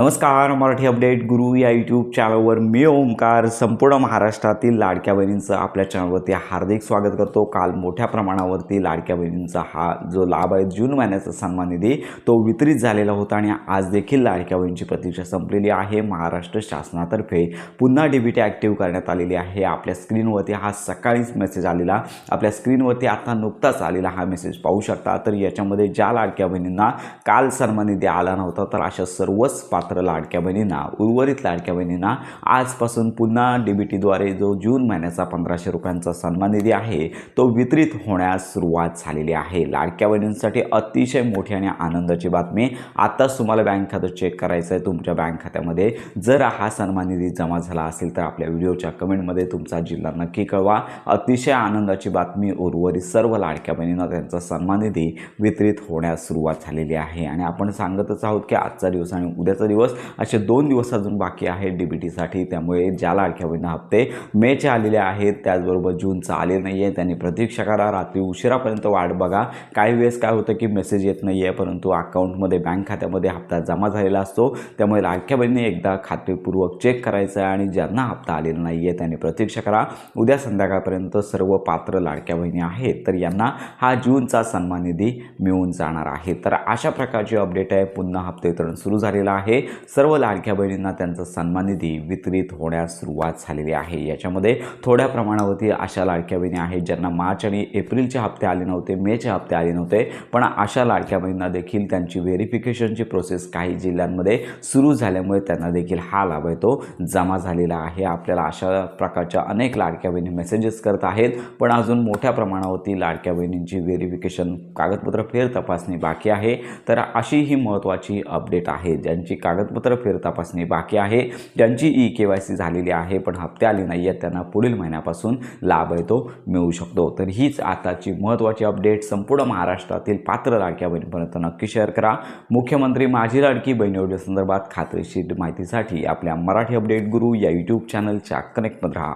नमस्कार. मराठी अपडेट गुरु या यूट्यूब चॅनलवर मी ओमकार संपूर्ण महाराष्ट्रातील लाडक्या बहिणींचं आपल्या चॅनलवरती हार्दिक स्वागत करतो. काल मोठ्या प्रमाणावरती लाडक्या बहिणींचा हा जो लाभ आहे जून महिन्याचा सन्मान निधी तो वितरित झालेला होता आणि आज देखील लाडक्या बहिणींची प्रतीक्षा संपलेली आहे. महाराष्ट्र शासनातर्फे पुन्हा डीबीटी ॲक्टिव्ह करण्यात आलेली आहे. आपल्या स्क्रीनवरती हा सकाळीच मेसेज आलेला, आपल्या स्क्रीनवरती आता नुकताच आलेला हा मेसेज पाहू शकता. तर याच्यामध्ये ज्या लाडक्या बहिणींना काल सन्मान निधी आला नव्हता तर अशा सर्वच लाडक्या बहिणींना, उर्वरित लाडक्या बहिणींना आजपासून पुन्हा डीबीटीद्वारे जो जून महिन्याचा 1500 रुपयांचा सन्मान निधी आहे तो वितरित होण्यास सुरुवात झालेली आहे. लाडक्या बहिणींसाठी अतिशय मोठी आणि आनंदाची बातमी. आताच तुम्हाला बँक खातं चेक करायचं आहे. तुमच्या बँक खात्यामध्ये जर हा सन्मान निधी जमा झाला असेल तर आपल्या व्हिडिओच्या कमेंटमध्ये तुमचा जिल्हा नक्की कळवा. अतिशय आनंदाची बातमी. उर्वरित सर्व लाडक्या बहिणींना त्यांचा सन्मान निधी वितरित होण्यास सुरुवात झालेली आहे आणि आपण सांगतच आहोत की आजचा दिवस आणि उद्याचा दिवस असे 2 दिवस अजून बाकी आहेत डीबीटीसाठी. त्यामुळे ज्या लाडक्या बहिणींना हप्ते मेचे आलेले आहेत त्याचबरोबर जूनचा आले नाही आहे त्यांनी प्रतीक्षा करा. रात्री उशिरापर्यंत वाट बघा. काही वेळेस काय होतं की मेसेज येत नाही आहे परंतु अकाउंटमध्ये बँक खात्यामध्ये हप्ता जमा झालेला असतो. त्यामुळे लाडक्या बहिणींनी एकदा खात्रीपूर्वक चेक करायचं आहे आणि ज्यांना हप्ता आलेला नाही आहे त्यांनी प्रतीक्षा करा. उद्या संध्याकाळपर्यंत सर्व पात्र लाडक्या बहिणी आहेत तर यांना हा जूनचा सन्मान निधी मिळून जाणार आहे. तर अशा प्रकारची अपडेट आहे. पुन्हा हप्ते वितरण सुरू झालेलं आहे. सर्व लाडक्या बहिणींना त्यांचा सन्मान निधी वितरित होण्यास सुरुवात झालेली आहे. याच्यामध्ये थोड्या प्रमाणावरती अशा लाडक्या बहिणी आहेत ज्यांना मार्च आणि एप्रिलचे हप्ते आले नव्हते, मेचे हप्ते आले नव्हते. पण अशा लाडक्या बहिणींना देखील त्यांची व्हेरिफिकेशनची प्रोसेस काही जिल्ह्यांमध्ये सुरू झाल्यामुळे त्यांना देखील हा लाभ आहे तो जमा झालेला आहे. आपल्याला अशा प्रकारच्या अनेक लाडक्या बहिणी मेसेजेस करत आहेत पण अजून मोठ्या प्रमाणावरती लाडक्या बहिणींची व्हेरिफिकेशन कागदपत्र फेर तपासणी बाकी आहे. तर अशी ही महत्त्वाची अपडेट आहे. ज्यांची कागदपत्र फेर तपासणी बाकी आहे, ज्यांची EKYC झालेली आहे पण हप्ते आले नाही आहेत त्यांना पुढील महिन्यापासून लाभ आहे तो मिळू शकतो. तर हीच आताची महत्त्वाची अपडेट. संपूर्ण महाराष्ट्रातील पात्र लाडक्या बहिणीपर्यंत नक्की शेअर करा. मुख्यमंत्री माझी लाडकी बहीण योजनेसंदर्भात खात्रीशीर माहितीसाठी आपल्या मराठी अपडेट गुरु या यूट्यूब चॅनलच्या कनेक्टमध्ये राहा.